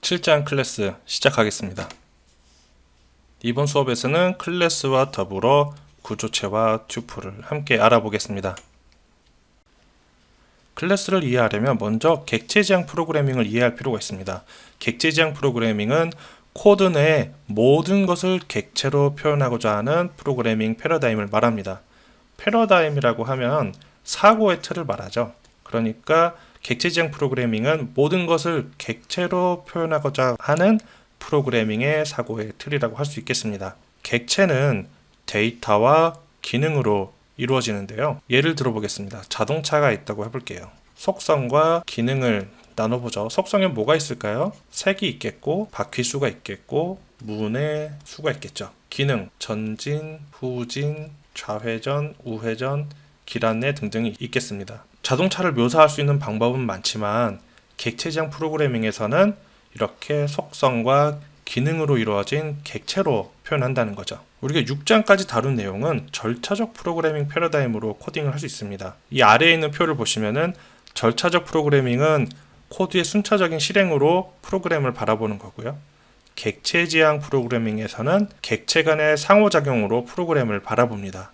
7장 클래스 시작하겠습니다. 이번 수업에서는 클래스와 더불어 구조체와 튜플을 함께 알아보겠습니다. 클래스를 이해하려면 먼저 객체지향 프로그래밍을 이해할 필요가 있습니다. 객체지향 프로그래밍은 코드 내의 모든 것을 객체로 표현하고자 하는 프로그래밍 패러다임을 말합니다. 패러다임이라고 하면 사고의 틀을 말하죠. 그러니까 객체지향 프로그래밍은 모든 것을 객체로 표현하고자 하는 프로그래밍의 사고의 틀이라고 할 수 있겠습니다. 객체는 데이터와 기능으로 이루어지는데요. 예를 들어보겠습니다. 자동차가 있다고 해볼게요. 속성과 기능을 나눠보죠. 속성에 뭐가 있을까요? 색이 있겠고, 바퀴수가 있겠고, 문의 수가 있겠죠. 기능, 전진, 후진, 좌회전, 우회전, 길 안내 등등이 있겠습니다. 자동차를 묘사할 수 있는 방법은 많지만 객체지향 프로그래밍에서는 이렇게 속성과 기능으로 이루어진 객체로 표현한다는 거죠. 우리가 6장까지 다룬 내용은 절차적 프로그래밍 패러다임으로 코딩을 할 수 있습니다. 이 아래에 있는 표를 보시면은 절차적 프로그래밍은 코드의 순차적인 실행으로 프로그램을 바라보는 거고요. 객체지향 프로그래밍에서는 객체 간의 상호작용으로 프로그램을 바라봅니다.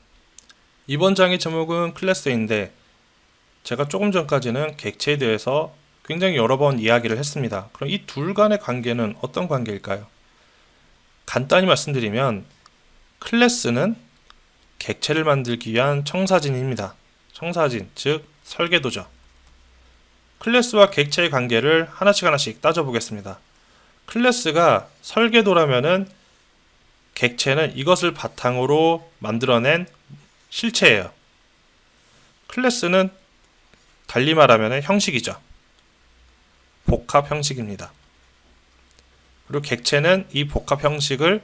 이번 장의 제목은 클래스인데 제가 조금 전까지는 객체에 대해서 굉장히 여러 번 이야기를 했습니다. 그럼 이 둘 간의 관계는 어떤 관계일까요? 간단히 말씀드리면 클래스는 객체를 만들기 위한 청사진입니다. 청사진, 즉 설계도죠. 클래스와 객체의 관계를 하나씩 따져보겠습니다. 클래스가 설계도라면은 객체는 이것을 바탕으로 만들어낸 실체예요. 클래스는 달리 말하면 형식이죠. 복합 형식입니다. 그리고 객체는 이 복합 형식을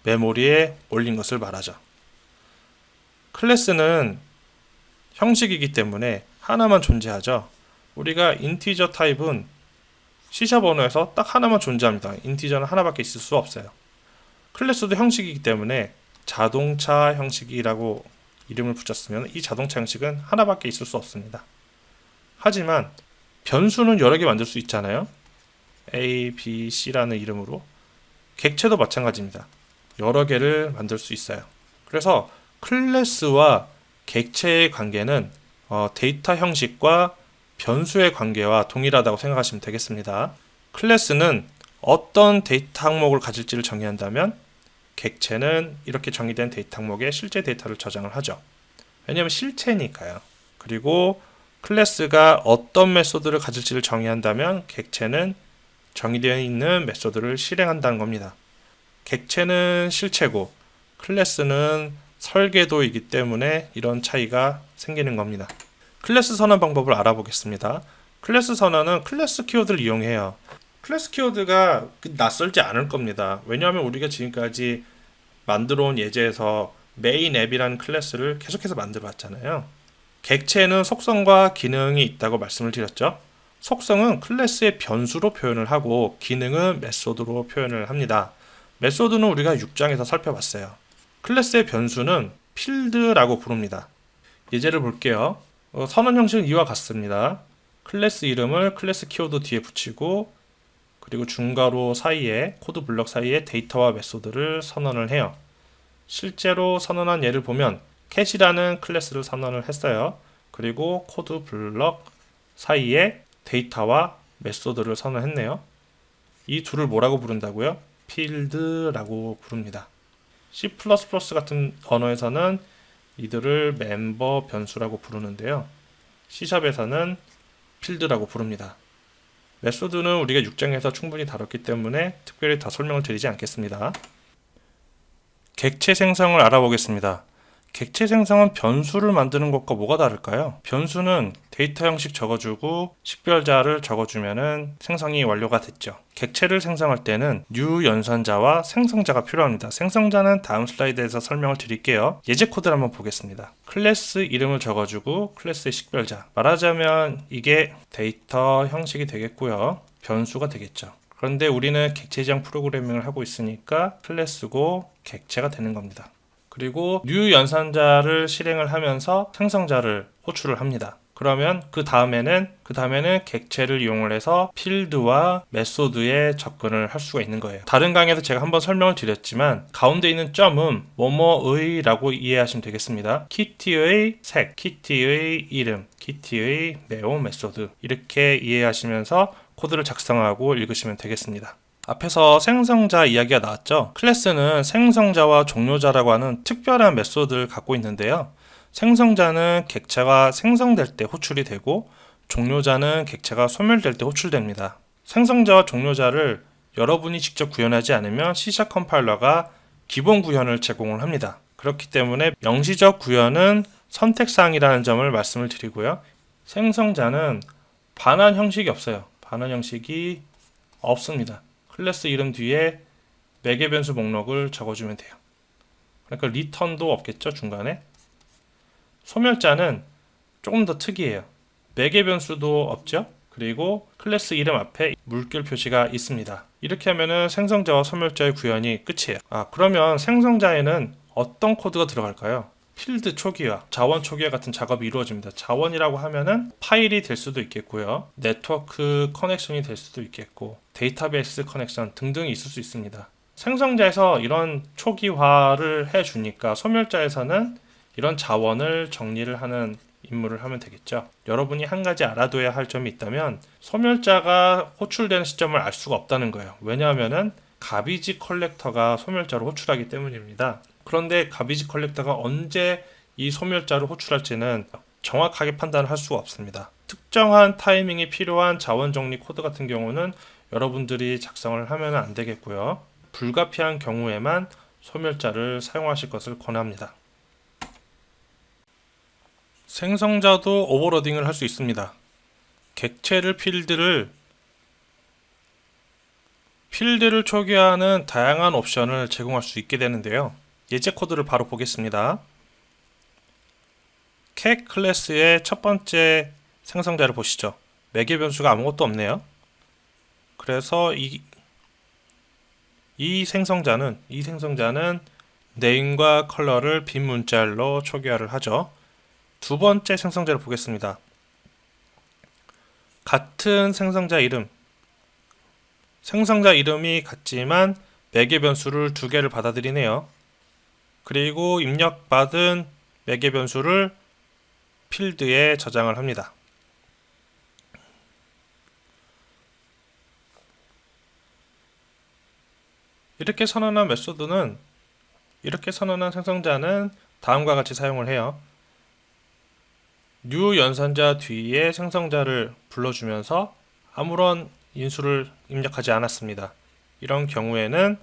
메모리에 올린 것을 말하죠. 클래스는 형식이기 때문에 하나만 존재하죠. 우리가 인티저 타입은 C# 언어에서 딱 하나만 존재합니다. 인티저는 하나밖에 있을 수 없어요. 클래스도 형식이기 때문에 자동차 형식이라고 이름을 붙였으면 이 자동차 형식은 하나밖에 있을 수 없습니다. 하지만 변수는 여러 개 만들 수 있잖아요. A, B, C라는 이름으로. 객체도 마찬가지입니다. 여러 개를 만들 수 있어요. 그래서 클래스와 객체의 관계는 데이터 형식과 변수의 관계와 동일하다고 생각하시면 되겠습니다. 클래스는 어떤 데이터 항목을 가질지를 정의한다면 객체는 이렇게 정의된 데이터 항목에 실제 데이터를 저장을 하죠. 왜냐하면 실체니까요. 그리고 클래스가 어떤 메소드를 가질지를 정의한다면 객체는 정의되어 있는 메소드를 실행한다는 겁니다. 객체는 실체고 클래스는 설계도이기 때문에 이런 차이가 생기는 겁니다. 클래스 선언 방법을 알아보겠습니다. 클래스 선언은 클래스 키워드를 이용해요. 클래스 키워드가 낯설지 않을 겁니다. 왜냐하면 우리가 지금까지 만들어온 예제에서 메인 앱이라는 클래스를 계속해서 만들어 왔잖아요. 객체에는 속성과 기능이 있다고 말씀을 드렸죠. 속성은 클래스의 변수로 표현을 하고 기능은 메소드로 표현을 합니다. 메소드는 우리가 6장에서 살펴봤어요. 클래스의 변수는 필드라고 부릅니다. 예제를 볼게요. 선언 형식은 이와 같습니다. 클래스 이름을 클래스 키워드 뒤에 붙이고 그리고 중괄호 사이에 코드 블럭 사이에 데이터와 메소드를 선언을 해요. 실제로 선언한 예를 보면 캣이라는 클래스를 선언을 했어요. 그리고 코드 블럭 사이에 데이터와 메소드를 선언했네요. 이 둘을 뭐라고 부른다고요? 필드라고 부릅니다. C++ 같은 언어에서는 이들을 멤버 변수라고 부르는데요. C샵에서는 필드라고 부릅니다. 메소드는 우리가 6장에서 충분히 다뤘기 때문에 특별히 더 설명을 드리지 않겠습니다. 객체 생성을 알아보겠습니다. 객체 생성은 변수를 만드는 것과 뭐가 다를까요? 변수는 데이터 형식 적어주고 식별자를 적어주면 생성이 완료가 됐죠. 객체를 생성할 때는 new 연산자와 생성자가 필요합니다. 생성자는 다음 슬라이드에서 설명을 드릴게요. 예제 코드를 한번 보겠습니다. 클래스 이름을 적어주고 클래스의 식별자. 말하자면 이게 데이터 형식이 되겠고요. 변수가 되겠죠. 그런데 우리는 객체지향 프로그래밍을 하고 있으니까 클래스고 객체가 되는 겁니다. 그리고 new 연산자를 실행을 하면서 생성자를 호출을 합니다. 그러면 그 다음에는 객체를 이용을 해서 필드와 메소드에 접근을 할 수가 있는 거예요. 다른 강의에서 제가 한번 설명을 드렸지만 가운데 있는 점은 뭐뭐의 라고 이해하시면 되겠습니다. 키티의 색, 키티의 이름, 키티의 네오 메소드 이렇게 이해하시면서 코드를 작성하고 읽으시면 되겠습니다. 앞에서 생성자 이야기가 나왔죠. 클래스는 생성자와 종료자라고 하는 특별한 메소드를 갖고 있는데요. 생성자는 객체가 생성될 때 호출이 되고 종료자는 객체가 소멸될 때 호출됩니다. 생성자와 종료자를 여러분이 직접 구현하지 않으면 C# 컴파일러가 기본 구현을 제공을 합니다. 그렇기 때문에 명시적 구현은 선택사항이라는 점을 말씀을 드리고요. 생성자는 반환 형식이 없어요. 반환 형식이 없습니다. 클래스 이름 뒤에 매개 변수 목록을 적어주면 돼요. 그러니까 리턴도 없겠죠, 중간에. 소멸자는 조금 더 특이해요. 매개 변수도 없죠. 그리고 클래스 이름 앞에 물결 표시가 있습니다. 이렇게 하면은 생성자와 소멸자의 구현이 끝이에요. 그러면 생성자에는 어떤 코드가 들어갈까요? 필드 초기화, 자원 초기화 같은 작업이 이루어집니다. 자원이라고 하면은 파일이 될 수도 있겠고요. 네트워크 커넥션이 될 수도 있겠고, 데이터베이스 커넥션 등등이 있을 수 있습니다. 생성자에서 이런 초기화를 해주니까 소멸자에서는 이런 자원을 정리를 하는 임무를 하면 되겠죠. 여러분이 한 가지 알아둬야 할 점이 있다면 소멸자가 호출되는 시점을 알 수가 없다는 거예요. 왜냐하면은 가비지 컬렉터가 소멸자로 호출하기 때문입니다. 그런데 가비지 컬렉터가 언제 이 소멸자를 호출할지는 정확하게 판단을 할 수가 없습니다. 특정한 타이밍이 필요한 자원 정리 코드 같은 경우는 여러분들이 작성을 하면 안 되겠고요. 불가피한 경우에만 소멸자를 사용하실 것을 권합니다. 생성자도 오버로딩을 할 수 있습니다. 객체를 필드를 초기화하는 다양한 옵션을 제공할 수 있게 되는데요. 예제 코드를 바로 보겠습니다. cat 클래스의 첫 번째 생성자를 보시죠. 매개 변수가 아무것도 없네요. 그래서 이 생성자는 네임과 컬러를 빈 문자열로 초기화를 하죠. 두 번째 생성자를 보겠습니다. 같은 생성자 이름이 같지만 매개 변수를 두 개를 받아들이네요. 그리고 입력받은 매개 변수를 필드에 저장을 합니다. 이렇게 선언한 생성자는 다음과 같이 사용을 해요. new 연산자 뒤에 생성자를 불러주면서 아무런 인수를 입력하지 않았습니다. 이런 경우에는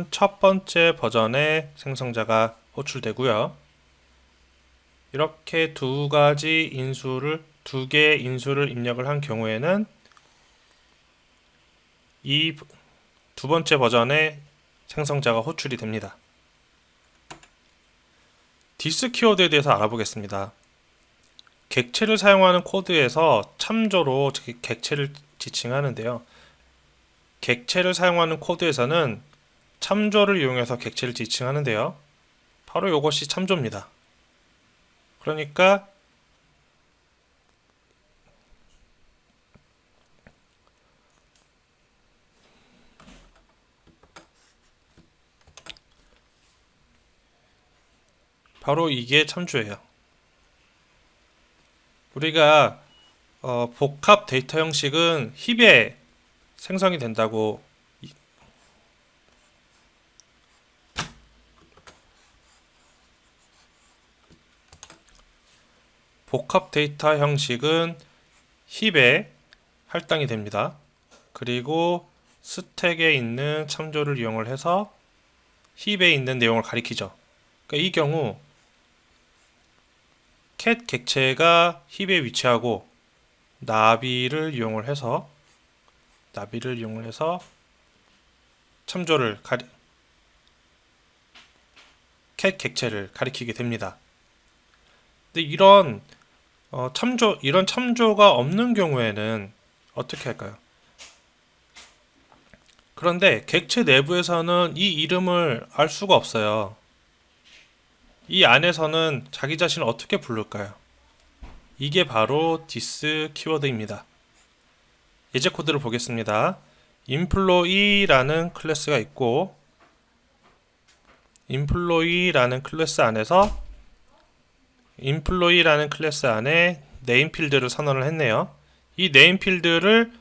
첫 번째 버전의 생성자가 호출되고요. 이렇게 두 개의 인수를 입력을 한 경우에는 이 두 번째 버전의 생성자가 호출이 됩니다. 디스 키워드에 대해서 알아보겠습니다. 객체를 사용하는 코드에서 참조로 객체를 지칭하는데요. 객체를 사용하는 코드에서는 참조를 이용해서 객체를 지칭하는데요. 바로 이것이 참조입니다. 그러니까 바로 이게 참조예요. 우리가 복합 데이터 형식은 힙에 생성이 된다고 복합 데이터 형식은 힙에 할당이 됩니다. 그리고 스택에 있는 참조를 이용을 해서 힙에 있는 내용을 가리키죠. 그러니까 이 경우 cat 객체가 힙에 위치하고 나비를 이용을 해서 참조를 cat 객체를 가리키게 됩니다. 근데 이런 이런 참조가 없는 경우에는 어떻게 할까요? 그런데 객체 내부에서는 이 이름을 알 수가 없어요. 이 안에서는 자기 자신을 어떻게 부를까요? 이게 바로 this 키워드입니다. 예제 코드를 보겠습니다. employee라는 클래스가 있고 employee라는 클래스 안에 name 필드를 선언을 했네요. 이 name 필드를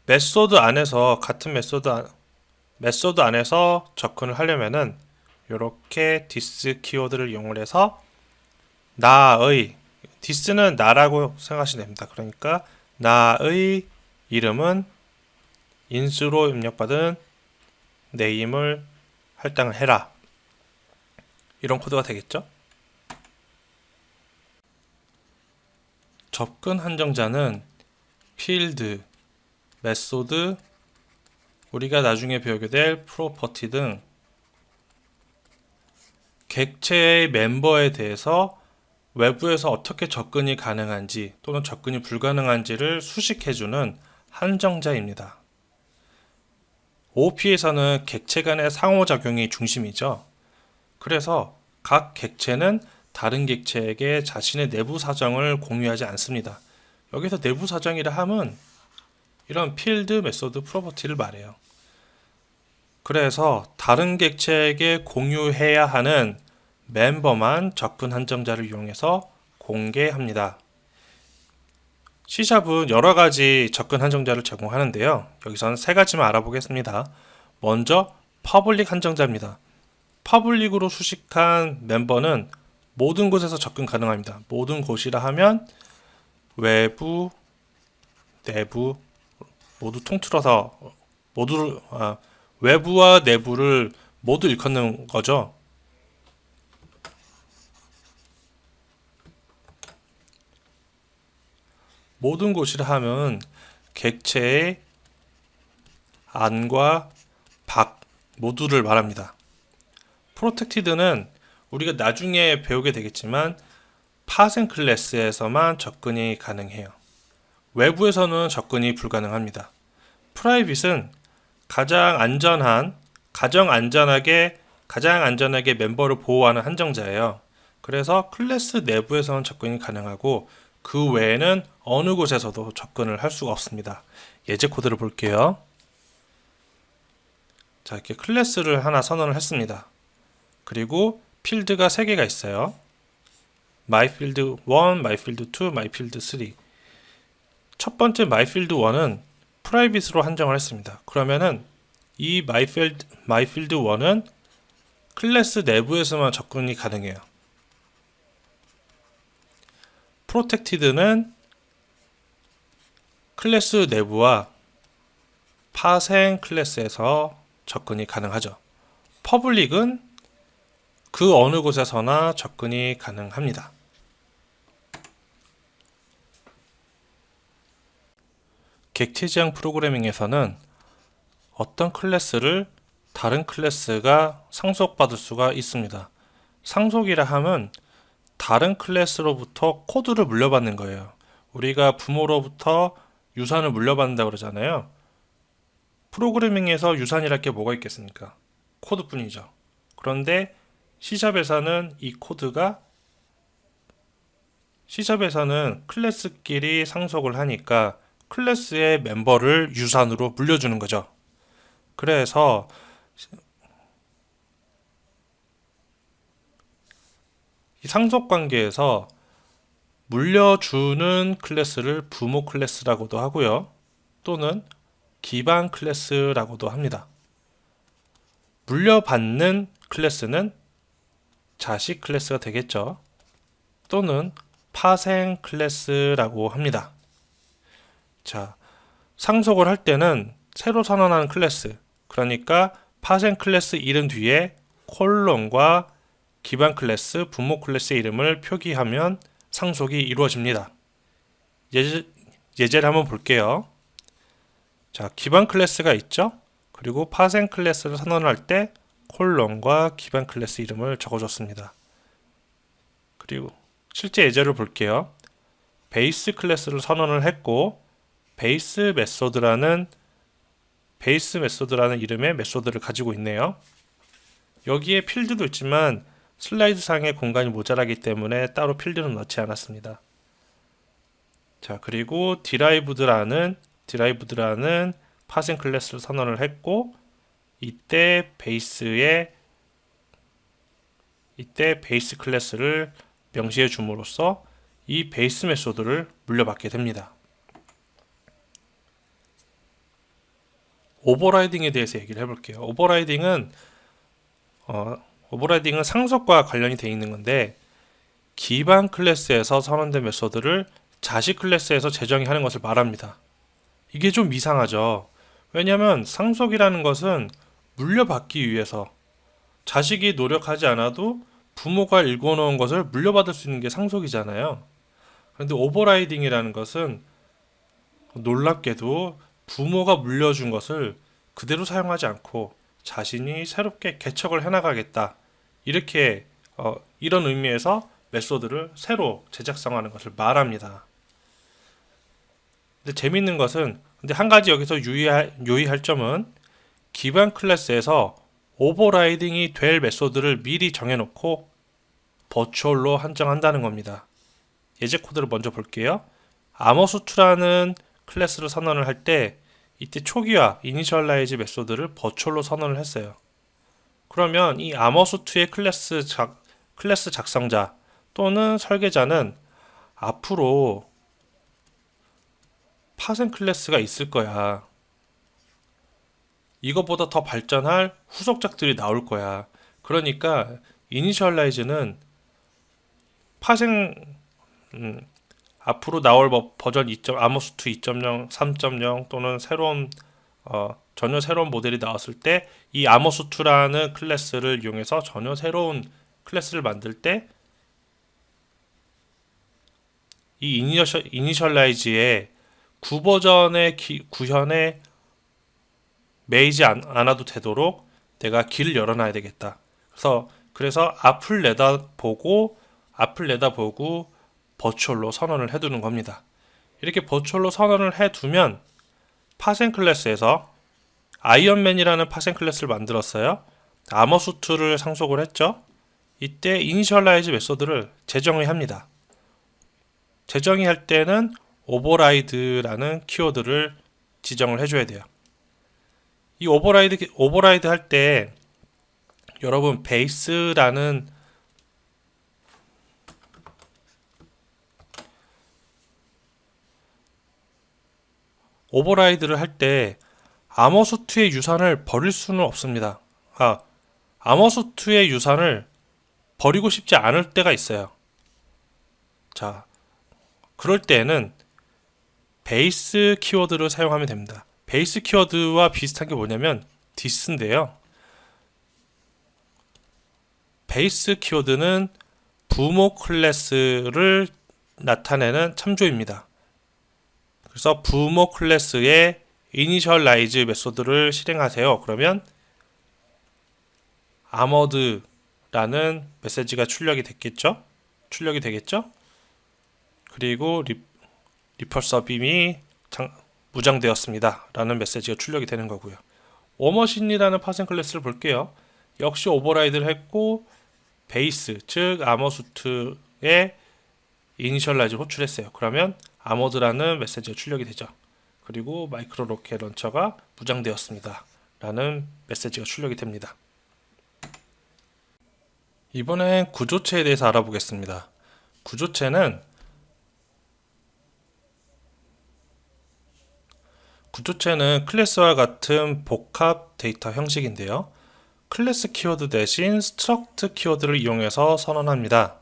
메소드 안에서 같은 메소드 안에서 접근을 하려면은 이렇게 this 키워드를 이용을 해서 나의 this는 나라고 생각하시면 됩니다. 그러니까 나의 이름은 인수로 입력받은 name을 할당을 해라. 이런 코드가 되겠죠? 접근 한정자는 필드, 메소드, 우리가 나중에 배우게 될 프로퍼티 등 객체의 멤버에 대해서 외부에서 어떻게 접근이 가능한지 또는 접근이 불가능한지를 수식해주는 한정자입니다. OOP에서는 객체 간의 상호작용이 중심이죠. 그래서 각 객체는 다른 객체에게 자신의 내부 사정을 공유하지 않습니다. 여기서 내부 사정이라 함은 이런 필드, 메소드, 프로퍼티를 말해요. 그래서 다른 객체에게 공유해야 하는 멤버만 접근 한정자를 이용해서 공개합니다. C샵은 여러 가지 접근 한정자를 제공하는데요. 여기서는 세 가지만 알아보겠습니다. 먼저 퍼블릭 한정자입니다. 퍼블릭으로 수식한 멤버는 모든 곳에서 접근 가능합니다. 모든 곳이라 하면 외부, 내부 모두 통틀어서 외부와 내부를 모두 일컫는 거죠. 모든 곳이라 하면 객체의 안과 밖 모두를 말합니다. 프로텍티드는 우리가 나중에 배우게 되겠지만 파생 클래스에서만 접근이 가능해요. 외부에서는 접근이 불가능합니다. 프라이빗은 가장 안전하게 멤버를 보호하는 한정자예요. 그래서 클래스 내부에서는 접근이 가능하고 그 외에는 어느 곳에서도 접근을 할 수가 없습니다. 예제 코드를 볼게요. 자, 이렇게 클래스를 하나 선언을 했습니다. 그리고 필드가 3개가 있어요. myfield 1, myfield 2, myfield 3. 첫 번째 myfield 1은 프라이빗으로 한정을 했습니다. 그러면은 이 myfield 1은 클래스 내부에서만 접근이 가능해요. 프로텍티드는 클래스 내부와 파생 클래스에서 접근이 가능하죠. 퍼블릭은 그 어느 곳에서나 접근이 가능합니다. 객체 지향 프로그래밍에서는 어떤 클래스를 다른 클래스가 상속받을 수가 있습니다. 상속이라 함은 다른 클래스로부터 코드를 물려받는 거예요. 우리가 부모로부터 유산을 물려받는다고 그러잖아요. 프로그래밍에서 유산이랄 게 뭐가 있겠습니까? 코드뿐이죠. 그런데 C샵에서는 이 코드가 C샵에서는 클래스끼리 상속을 하니까 클래스의 멤버를 유산으로 물려주는 거죠. 그래서 이 상속 관계에서 물려주는 클래스를 부모 클래스라고도 하고요. 또는 기반 클래스라고도 합니다. 물려받는 클래스는 자식 클래스가 되겠죠. 또는 파생 클래스라고 합니다. 자, 상속을 할 때는 새로 선언하는 클래스, 그러니까 파생 클래스 이름 뒤에 콜론과 기반 클래스, 부모 클래스의 이름을 표기하면 상속이 이루어집니다. 예제를 한번 볼게요. 자, 기반 클래스가 있죠? 그리고 파생 클래스를 선언할 때 콜론과 기반 클래스 이름을 적어줬습니다. 그리고 실제 예제를 볼게요. 베이스 클래스를 선언을 했고 베이스 메소드라는 이름의 메소드를 가지고 있네요. 여기에 필드도 있지만 슬라이드 상에 공간이 모자라기 때문에 따로 필드는 넣지 않았습니다. 자, 그리고 디라이브드라는 파생 클래스를 선언을 했고 이때 베이스 클래스를 명시해 줌으로써 이 베이스 메소드를 물려받게 됩니다. 오버라이딩에 대해서 얘기를 해볼게요. 오버라이딩은 상속과 관련이 되어 있는 건데 기반 클래스에서 선언된 메소드를 자식 클래스에서 재정의 하는 것을 말합니다. 이게 좀 이상하죠. 왜냐하면 상속이라는 것은 물려받기 위해서 자식이 노력하지 않아도 부모가 읽어놓은 것을 물려받을 수 있는 게 상속이잖아요. 그런데 오버라이딩이라는 것은 놀랍게도 부모가 물려준 것을 그대로 사용하지 않고 자신이 새롭게 개척을 해나가겠다. 이렇게 이런 의미에서 메소드를 새로 재작성하는 것을 말합니다. 근데 재밌는 것은 한 가지 여기서 유의할 점은 기반 클래스에서 오버라이딩이 될 메소드를 미리 정해놓고 버추얼로 한정한다는 겁니다. 예제 코드를 먼저 볼게요. 아머수2라는 클래스를 선언을 할 때 이때 초기화 이니셜라이즈 메소드를 버추얼로 선언을 했어요. 그러면 이 아머수2의 클래스 작성자 또는 설계자는 앞으로 파생 클래스가 있을 거야. 이것보다 더 발전할 후속작들이 나올 거야. 그러니까 이니셜라이즈는 파생 앞으로 나올 버전 아머수2 2.0, 3.0 또는 전혀 새로운 모델이 나왔을 때 이 아머수2라는 클래스를 이용해서 전혀 새로운 클래스를 만들 때 이 이니셜라이즈의 구현에 매이지 않아도 되도록 내가 길을 열어놔야 되겠다. 그래서 앞을 내다보고 버추얼로 선언을 해두는 겁니다. 이렇게 버추얼로 선언을 해두면 파생 클래스에서 아이언맨이라는 파생 클래스를 만들었어요. 아머수2를 상속을 했죠. 이때 이니셜라이즈 메소드를 재정의합니다. 재정의할 때는 오버라이드라는 키워드를 지정을 해줘야 돼요. 이 오버라이드 할 때 여러분 베이스라는 오버라이드를 할 때 아머수2의 유산을 버릴 수는 없습니다. 아머수2의 유산을 버리고 싶지 않을 때가 있어요. 자, 그럴 때는 베이스 키워드를 사용하면 됩니다. 베이스 키워드와 비슷한 게 뭐냐면 this인데요. 베이스 키워드는 부모 클래스를 나타내는 참조입니다. 그래서 부모 클래스의 이니셜라이즈 메소드를 실행하세요. 그러면 armored라는 메시지가 출력이 되겠죠. 그리고 리펄서 빔이 무장되었습니다 라는 메시지가 출력이 되는 거고요. 워머신이라는 파생 클래스를 볼게요. 역시 오버라이드를 했고 베이스 즉 아머수2의 이니셜라이즈를 호출했어요. 그러면 아머드라는 메시지가 출력이 되죠. 그리고 마이크로 로켓 런처가 무장되었습니다 라는 메시지가 출력이 됩니다. 이번엔 구조체에 대해서 알아보겠습니다. 구조체는 클래스와 같은 복합 데이터 형식인데요. 클래스 키워드 대신 스트럭트 키워드를 이용해서 선언합니다.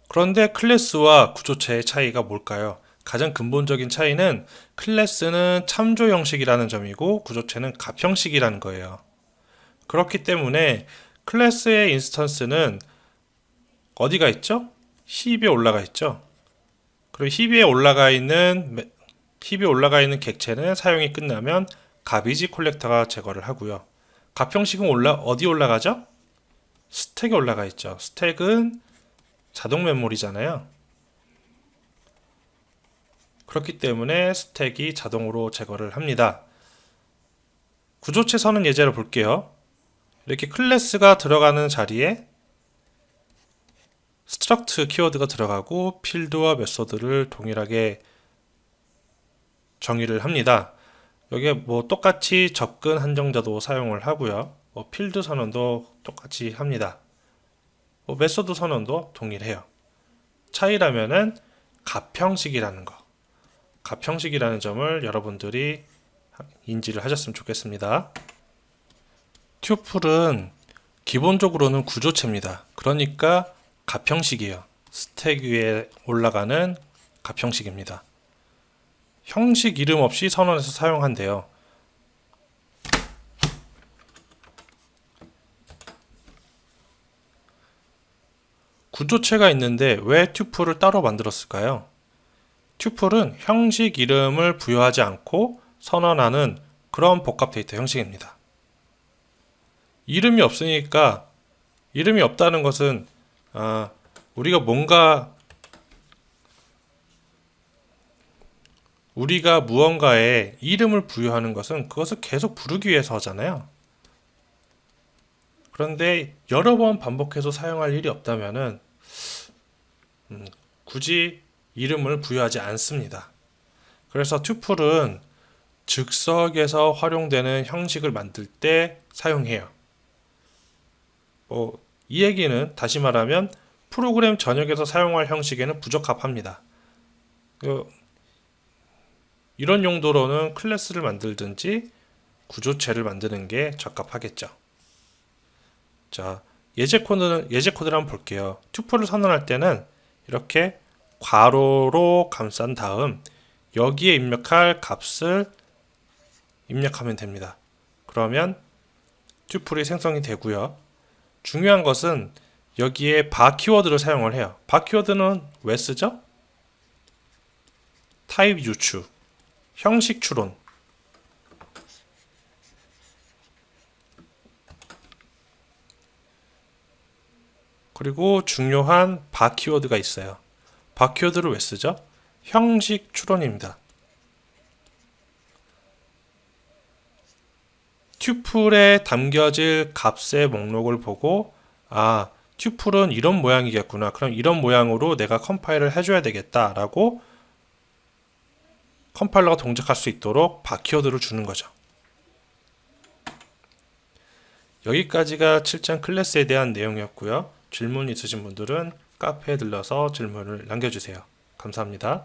그런데 클래스와 구조체의 차이가 뭘까요? 가장 근본적인 차이는 클래스는 참조 형식이라는 점이고 구조체는 값 형식이라는 거예요. 그렇기 때문에 클래스의 인스턴스는 어디가 있죠? 힙에 올라가 있죠. 그리고 힙에 올라가 있는 객체는 사용이 끝나면 가비지 콜렉터가 제거를 하고요. 값 형식은 어디 올라가죠? 스택에 올라가 있죠. 스택은 자동 메모리잖아요. 그렇기 때문에 스택이 자동으로 제거를 합니다. 구조체 선언 예제를 볼게요. 이렇게 클래스가 들어가는 자리에 struct 키워드가 들어가고 필드와 메소드를 동일하게 정의를 합니다. 여기에 뭐 똑같이 접근 한정자도 사용을 하고요. 필드 선언도 똑같이 합니다. 메소드 선언도 동일해요. 차이라면은 값 형식이라는 거. 값 형식이라는 점을 여러분들이 인지를 하셨으면 좋겠습니다. 튜플은 기본적으로는 구조체입니다. 그러니까 값 형식이에요. 스택 위에 올라가는 값 형식입니다. 형식 이름 없이 선언해서 사용한대요. 구조체가 있는데 왜 튜플을 따로 만들었을까요? 튜플은 형식 이름을 부여하지 않고 선언하는 그런 복합 데이터 형식입니다. 이름이 없으니까, 이름이 없다는 것은 우리가 무언가에 이름을 부여하는 것은 그것을 계속 부르기 위해서 하잖아요. 그런데 여러 번 반복해서 사용할 일이 없다면은 굳이 이름을 부여하지 않습니다. 그래서 튜플은 즉석에서 활용되는 형식을 만들 때 사용해요. 이 얘기는 다시 말하면 프로그램 전역에서 사용할 형식에는 부적합합니다. 이런 용도로는 클래스를 만들든지 구조체를 만드는 게 적합하겠죠. 자, 예제 코드를 한번 볼게요. 튜플을 선언할 때는 이렇게 괄호로 감싼 다음 여기에 입력할 값을 입력하면 됩니다. 그러면 튜플이 생성이 되고요. 중요한 것은 여기에 바 키워드를 사용을 해요. 바 키워드는 왜 쓰죠? 타입 유추, 형식 추론. 그리고 중요한 바 키워드가 있어요. 바 키워드를 왜 쓰죠? 형식 추론입니다. 튜플에 담겨질 값의 목록을 보고 튜플은 이런 모양이겠구나. 그럼 이런 모양으로 내가 컴파일을 해줘야 되겠다 라고 컴파일러가 동작할 수 있도록 바 키워드를 주는 거죠. 여기까지가 7장 클래스에 대한 내용이었고요. 질문 있으신 분들은 카페에 들러서 질문을 남겨주세요. 감사합니다.